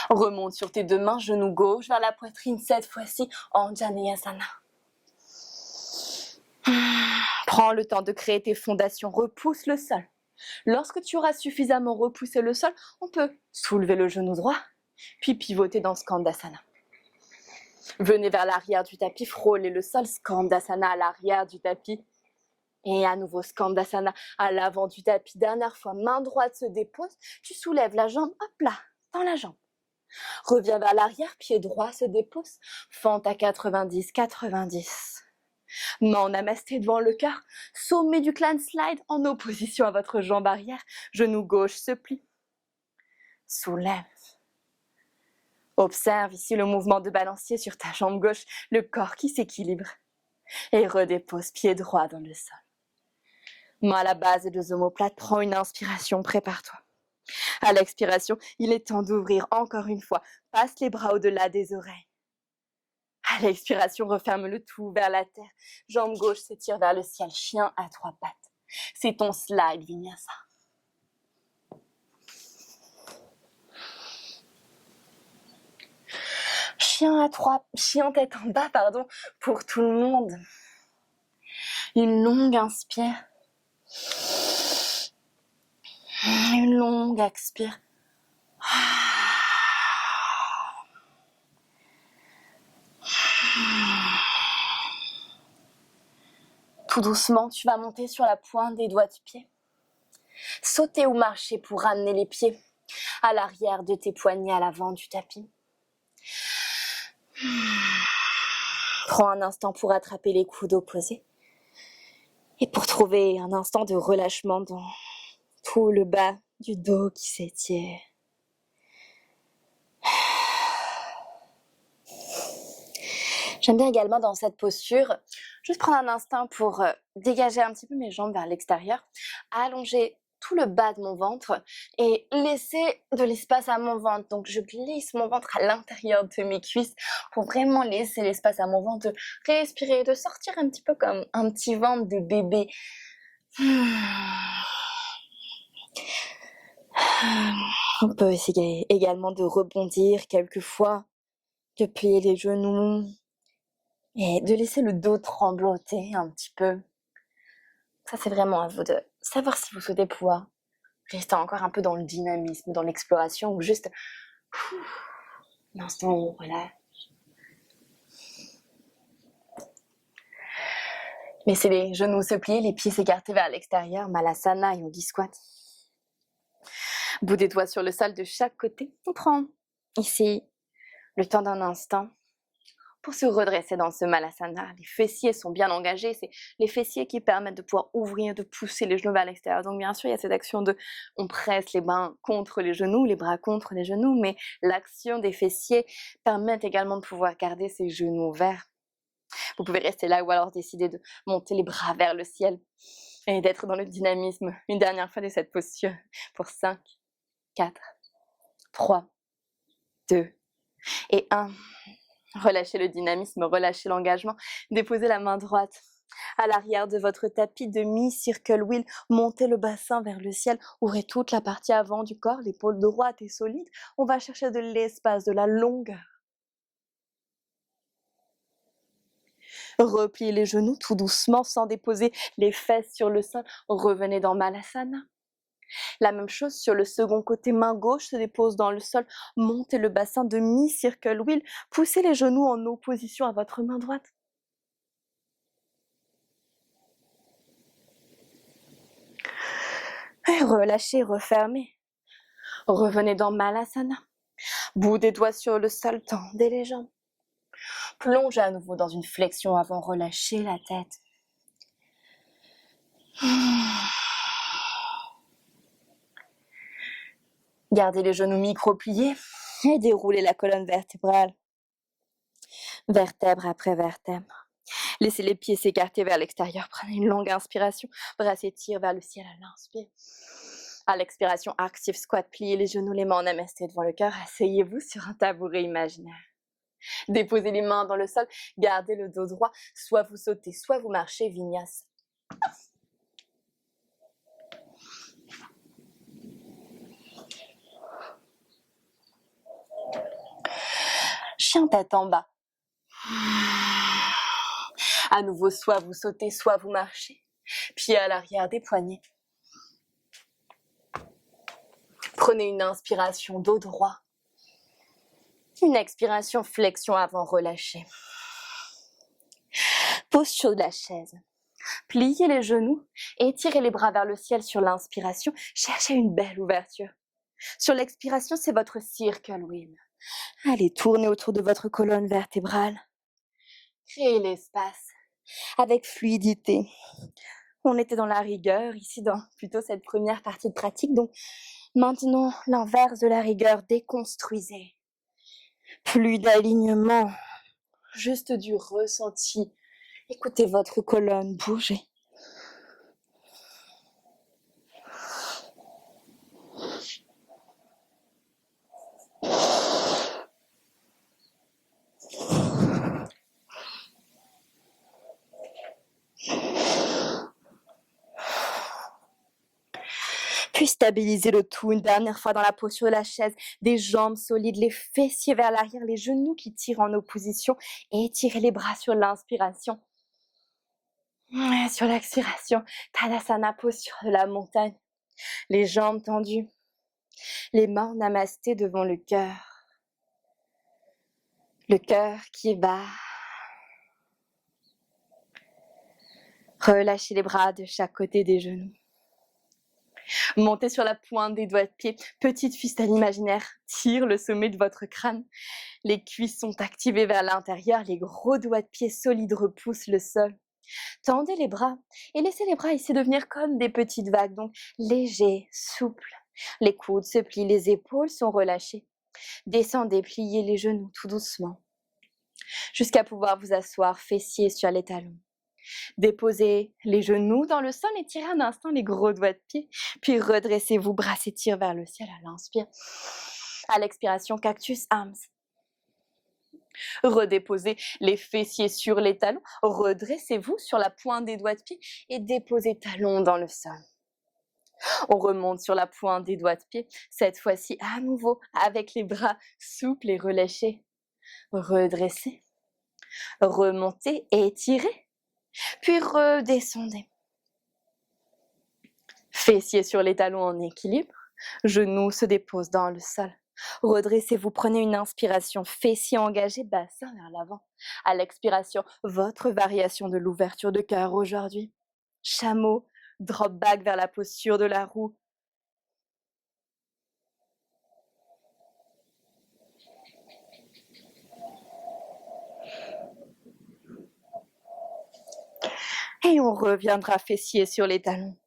[SPEAKER 1] Remonte sur tes 2 mains, genou gauche vers la poitrine, cette fois-ci en Janeyasana. Prends le temps de créer tes fondations, repousse le sol. Lorsque tu auras suffisamment repoussé le sol, on peut soulever le genou droit, puis pivoter dans Skandasana. Venez vers l'arrière du tapis, frôlez le sol, Skandasana à l'arrière du tapis. Et à nouveau Skandasana à l'avant du tapis. Dernière fois, main droite se dépose, tu soulèves la jambe, hop là, dans la jambe. Reviens vers l'arrière, pied droit se dépose, fente à 90. Main en namasté devant le cœur, sommet du clan slide en opposition à votre jambe arrière, genou gauche se plie. Soulève. Observe ici le mouvement de balancier sur ta jambe gauche, le corps qui s'équilibre. Et redépose pied droit dans le sol. Main à la base des 2 omoplates, prends une inspiration, prépare-toi. À l'expiration, il est temps d'ouvrir encore une fois. Passe les bras au-delà des oreilles. À l'expiration, referme le tout vers la terre. Jambe gauche s'étire vers le ciel, chien à 3 pattes. C'est ton slide vinyasa. Chien tête en bas, pour tout le monde. Une longue inspire. Une longue expire. Tout doucement, tu vas monter sur la pointe des doigts de pied. Sauter ou marcher pour ramener les pieds à l'arrière de tes poignets à l'avant du tapis. Prends un instant pour attraper les coudes opposés et pour trouver un instant de relâchement dans tout le bas du dos qui s'étire. J'aime bien également dans cette posture, juste prendre un instant pour dégager un petit peu mes jambes vers l'extérieur, allonger tout le bas de mon ventre et laisser de l'espace à mon ventre. Donc je glisse mon ventre à l'intérieur de mes cuisses pour vraiment laisser l'espace à mon ventre, de respirer, de sortir un petit peu comme un petit ventre de bébé. On peut essayer également de rebondir quelquefois, de plier les genoux et de laisser le dos trembloter un petit peu. Ça, c'est vraiment à vous de savoir si vous souhaitez pouvoir rester encore un peu dans le dynamisme, dans l'exploration, ou juste un instant où on relâche. Laissez les genoux se plier, les pieds s'écarter vers l'extérieur, Malasana, Yogi Squat. Bout des doigts sur le sol de chaque côté. On prend ici le temps d'un instant pour se redresser dans ce Malasana. Les fessiers sont bien engagés, c'est les fessiers qui permettent de pouvoir ouvrir, de pousser les genoux vers l'extérieur. Donc bien sûr, il y a cette action de, on presse les mains contre les genoux, les bras contre les genoux, mais l'action des fessiers permet également de pouvoir garder ses genoux ouverts. Vous pouvez rester là ou alors décider de monter les bras vers le ciel et d'être dans le dynamisme une dernière fois de cette posture pour 5, 4, 3, 2 et 1. Relâchez le dynamisme, relâchez l'engagement. Déposez la main droite à l'arrière de votre tapis, demi-circle wheel. Montez le bassin vers le ciel. Ouvrez toute la partie avant du corps. L'épaule droite est solide. On va chercher de l'espace, de la longueur. Repliez les genoux tout doucement sans déposer les fesses sur le sol. Revenez dans Malasana. La même chose sur le second côté, main gauche se dépose dans le sol, montez le bassin demi-circle wheel, poussez les genoux en opposition à votre main droite. Et relâchez, refermez. Revenez dans Malasana. Bout des doigts sur le sol, tendez les jambes. Plongez à nouveau dans une flexion avant, relâchez la tête. Gardez les genoux micro-pliés et déroulez la colonne vertébrale. Vertèbre après vertèbre. Laissez les pieds s'écarter vers l'extérieur. Prenez une longue inspiration. Bras s'étirent vers le ciel à l'inspire. À l'expiration, active squat, pliez les genoux, les mains en namasté devant le cœur. Asseyez-vous sur un tabouret imaginaire. Déposez les mains dans le sol. Gardez le dos droit. Soit vous sautez, soit vous marchez, vinyasa. Chien tête en bas. À nouveau, soit vous sautez, soit vous marchez. Pieds à l'arrière des poignets. Prenez une inspiration, dos droit. Une expiration, flexion avant, relâchez. Posture de la chaise. Pliez les genoux, étirez les bras vers le ciel sur l'inspiration. Cherchez une belle ouverture. Sur l'expiration, c'est votre circle wheel. Allez, tournez autour de votre colonne vertébrale. Créez l'espace avec fluidité. On était dans la rigueur, ici dans plutôt cette première partie de pratique. Donc maintenant, l'inverse de la rigueur, déconstruisez. Plus d'alignement, juste du ressenti. Écoutez votre colonne bouger. Puis stabilisez le tout une dernière fois dans la posture de la chaise, des jambes solides, les fessiers vers l'arrière, les genoux qui tirent en opposition et étirez les bras sur l'inspiration. Sur l'expiration, Tadasana, posture de la montagne, les jambes tendues, les mains en namasté devant le cœur qui bat. Relâchez les bras de chaque côté des genoux. Montez sur la pointe des doigts de pied. Petite ficelle imaginaire tire le sommet de votre crâne. Les cuisses sont activées vers l'intérieur. Les gros doigts de pied solides repoussent le sol. Tendez les bras et laissez les bras ici devenir comme des petites vagues, donc légers, souples. Les coudes se plient, les épaules sont relâchées. Descendez, pliez les genoux tout doucement jusqu'à pouvoir vous asseoir fessiers sur les talons. Déposez les genoux dans le sol et tirez un instant les gros doigts de pied. Puis redressez-vous, bras s'étirent vers le ciel à l'inspire. À l'expiration, cactus arms. Redéposez les fessiers sur les talons. Redressez-vous sur la pointe des doigts de pied et déposez talons dans le sol. On remonte sur la pointe des doigts de pied. Cette fois-ci, à nouveau, avec les bras souples et relâchés. Redressez. Remontez et étirez. Puis redescendez. Fessiers sur les talons en équilibre. Genoux se déposent dans le sol. Redressez-vous, prenez une inspiration, fessiers engagés, bassin vers l'avant. À l'expiration, votre variation de l'ouverture de cœur aujourd'hui. Chameau, drop back vers la posture de la roue. Et on reviendra fessiers sur les talons.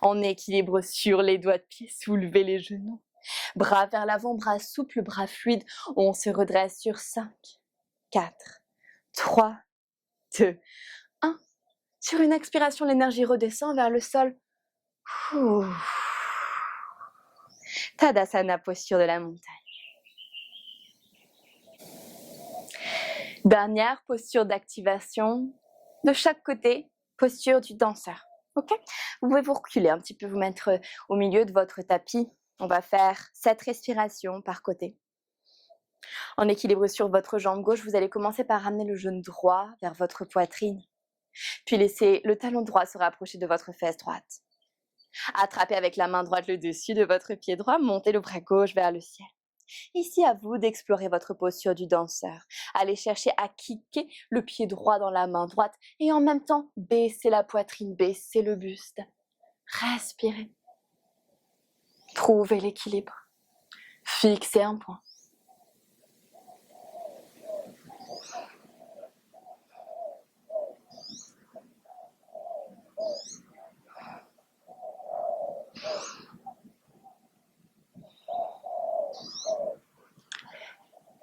[SPEAKER 1] En équilibre sur les doigts de pied, soulevez les genoux. Bras vers l'avant, bras souples, bras fluides. On se redresse sur 5, 4, 3, 2, 1. Sur une expiration, l'énergie redescend vers le sol. Tadasana, posture de la montagne. Dernière posture d'activation. De chaque côté, posture du danseur. Ok? Vous pouvez vous reculer un petit peu, vous mettre au milieu de votre tapis. On va faire 7 respirations par côté. En équilibre sur votre jambe gauche, vous allez commencer par ramener le genou droit vers votre poitrine. Puis laissez le talon droit se rapprocher de votre fesse droite. Attrapez avec la main droite le dessus de votre pied droit, montez le bras gauche vers le ciel. Ici, à vous d'explorer votre posture du danseur. Allez chercher à kicker le pied droit dans la main droite et en même temps, baissez la poitrine, baissez le buste. Respirez. Trouvez l'équilibre. Fixez un point.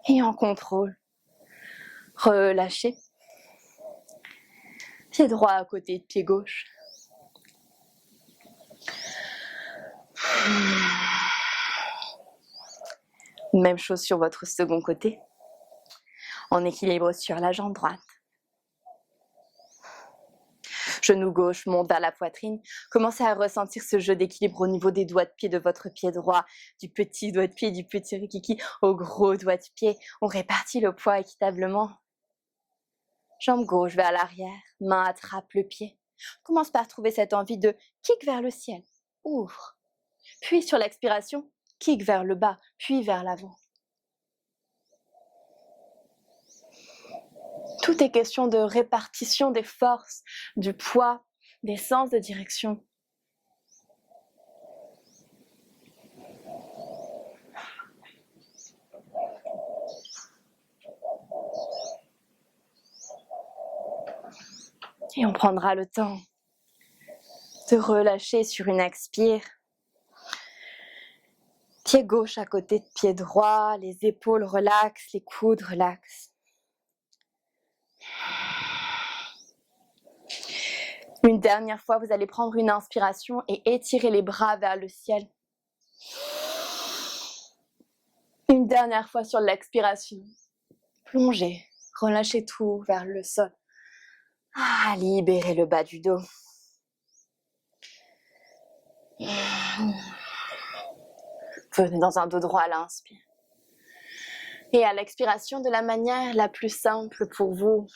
[SPEAKER 1] Et en contrôle, relâchez. Pied droit à côté de pied gauche. Même chose sur votre second côté. En équilibre sur la jambe droite. Genou gauche monte vers la poitrine. Commencez à ressentir ce jeu d'équilibre au niveau des doigts de pied de votre pied droit, du petit doigt de pied, du petit rikiki au gros doigt de pied. On répartit le poids équitablement. Jambe gauche vers l'arrière, main attrape le pied. Commence par trouver cette envie de kick vers le ciel. Ouvre. Puis sur l'expiration, kick vers le bas, puis vers l'avant. Tout est question de répartition des forces, du poids, des sens de direction. Et on prendra le temps de relâcher sur une expire. Pied gauche à côté de pied droit, les épaules relaxent, les coudes relaxent. Une dernière fois, vous allez prendre une inspiration et étirer les bras vers le ciel. Une dernière fois sur l'expiration. Plongez, relâchez tout vers le sol. Libérez le bas du dos. Venez dans un dos droit à l'inspire. Et à l'expiration, de la manière la plus simple pour vous,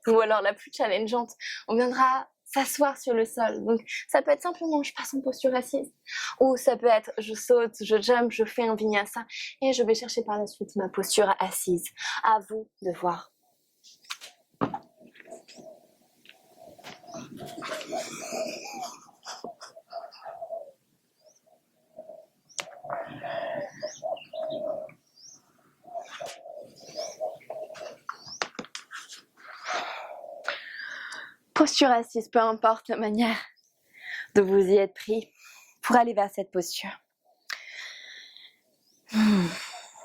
[SPEAKER 1] ou alors la plus challengeante, on viendra s'asseoir sur le sol. Donc ça peut être simplement je passe en posture assise, ou ça peut être je saute, je jump, je fais un vinyasa et je vais chercher par la suite ma posture assise. À vous de voir. Posture assise, peu importe la manière de vous y être pris pour aller vers cette posture.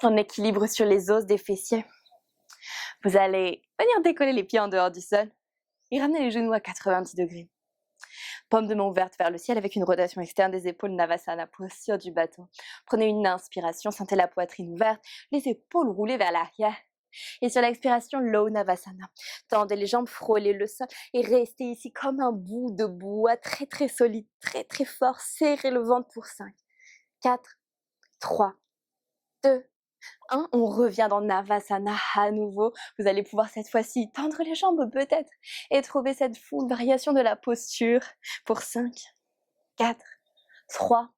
[SPEAKER 1] En équilibre sur les os des fessiers. Vous allez venir décoller les pieds en dehors du sol et ramener les genoux à 90 degrés. Paume de main ouverte vers le ciel avec une rotation externe des épaules, Navasana, posture du bâton. Prenez une inspiration, sentez la poitrine ouverte, les épaules roulées vers l'arrière. Et sur l'expiration, Low Navasana. Tendez les jambes, frôlez le sol et restez ici comme un bout de bois très très solide, très très fort. Serrez le ventre pour 5, 4, 3, 2, 1. On revient dans Navasana à nouveau. Vous allez pouvoir cette fois-ci tendre les jambes peut-être et trouver cette full variation de la posture pour 5, 4, 3,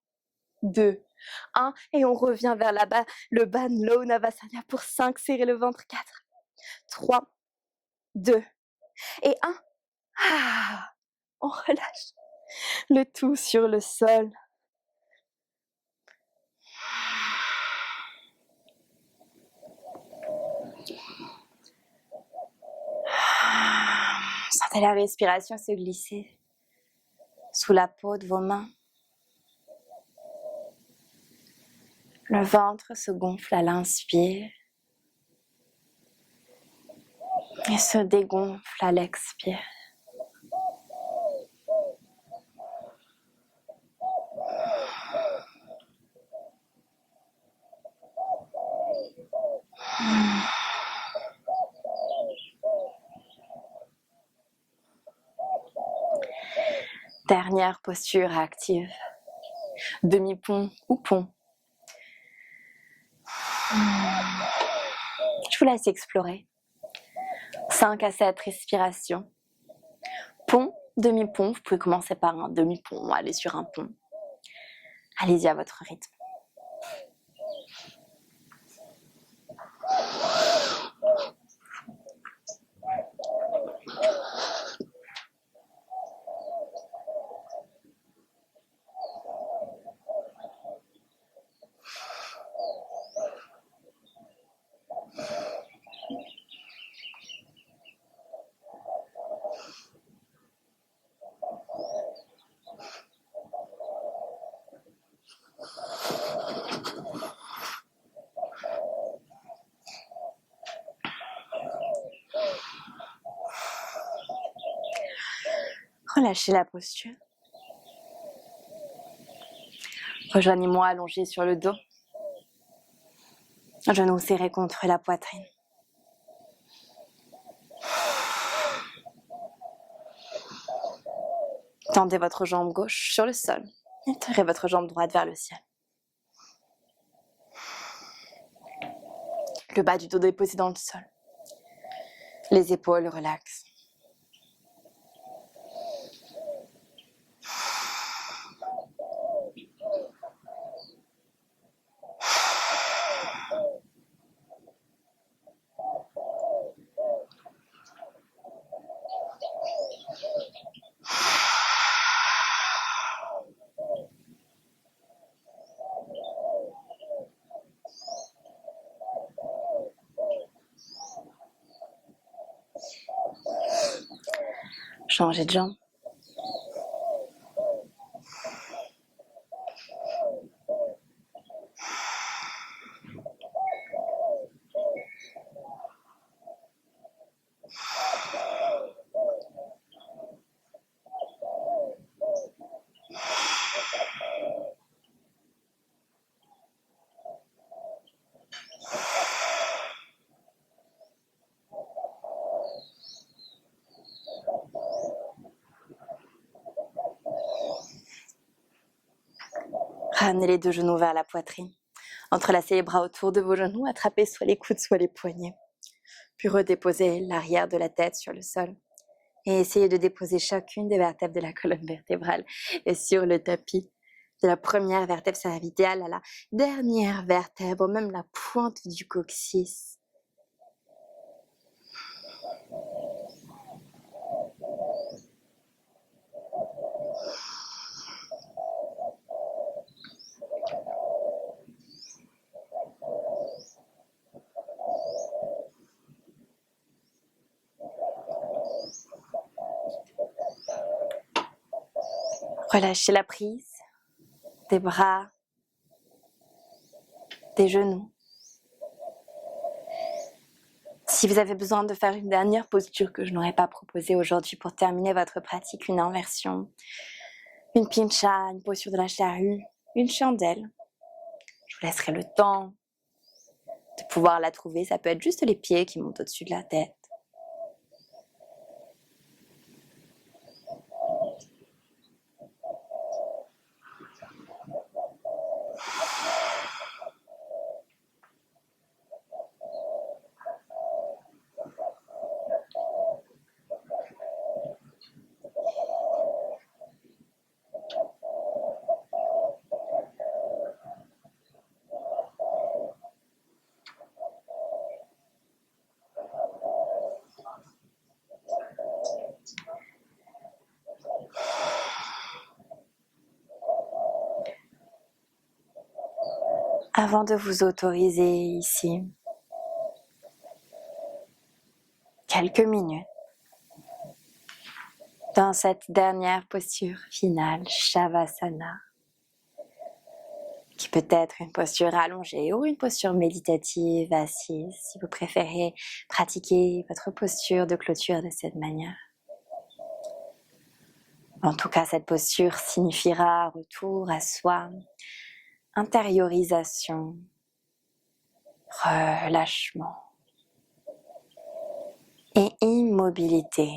[SPEAKER 1] 2, 1. Et on revient vers là-bas, le bas Low Navasana pour 5. Serrez le ventre. 4, 3, 2 et 1. On relâche le tout sur le sol. Sentez la respiration se glisser sous la peau de vos mains. Le ventre se gonfle à l'inspire et se dégonfle à l'expire. Dernière posture active. Demi-pont ou pont. Je vous laisse explorer. 5 à 7 respirations. Pont, demi-pont. Vous pouvez commencer par un demi-pont, aller sur un pont. Allez-y à votre rythme. Relâchez la posture. Rejoignez-moi allongé sur le dos. Genoux serrés contre la poitrine. Tendez votre jambe gauche sur le sol. Et tirez votre jambe droite vers le ciel. Le bas du dos déposé dans le sol. Les épaules relaxent. Changez de jambe. Ramenez les deux genoux vers la poitrine. Entrelacez les bras autour de vos genoux, attrapez soit les coudes, soit les poignets. Puis redéposez l'arrière de la tête sur le sol. Et essayez de déposer chacune des vertèbres de la colonne vertébrale et sur le tapis. De la première vertèbre cervicale à la dernière vertèbre, même la pointe du coccyx. Relâchez la prise des bras, des genoux. Si vous avez besoin de faire une dernière posture que je n'aurais pas proposée aujourd'hui pour terminer votre pratique, une inversion, une pincha, une posture de la charrue, une chandelle, je vous laisserai le temps de pouvoir la trouver. Ça peut être juste les pieds qui montent au-dessus de la tête. Avant de vous autoriser ici quelques minutes dans cette dernière posture finale, Shavasana, qui peut être une posture allongée ou une posture méditative, assise, si vous préférez pratiquer votre posture de clôture de cette manière. En tout cas, cette posture signifiera retour à soi, intériorisation, relâchement et immobilité.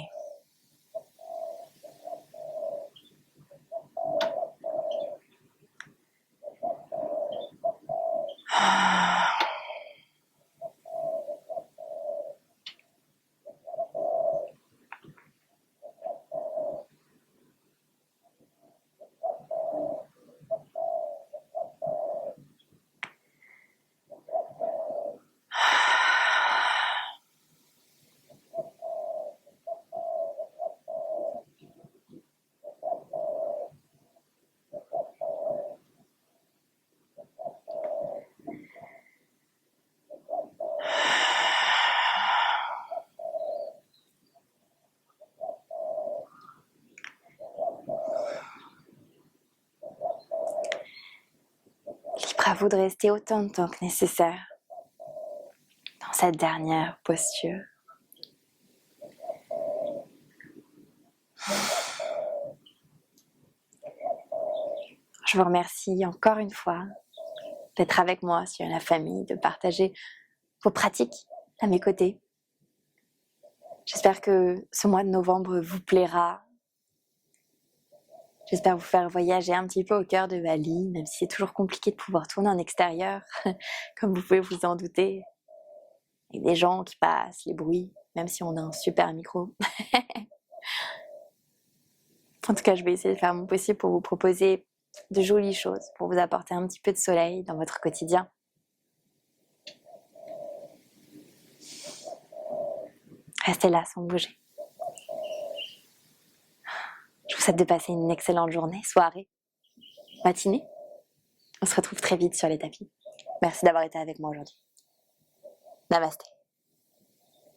[SPEAKER 1] Libre à vous de rester autant de temps que nécessaire dans cette dernière posture. Je vous remercie encore une fois d'être avec moi sur la famille, de partager vos pratiques à mes côtés. J'espère que ce mois de novembre vous plaira. J'espère vous faire voyager un petit peu au cœur de Bali, même si c'est toujours compliqué de pouvoir tourner en extérieur, comme vous pouvez vous en douter. Avec des gens qui passent, les bruits, même si on a un super micro. En tout cas, je vais essayer de faire mon possible pour vous proposer de jolies choses, pour vous apporter un petit peu de soleil dans votre quotidien. Restez là sans bouger. Je vous souhaite de passer une excellente journée, soirée, matinée. On se retrouve très vite sur les tapis. Merci d'avoir été avec moi aujourd'hui. Namasté.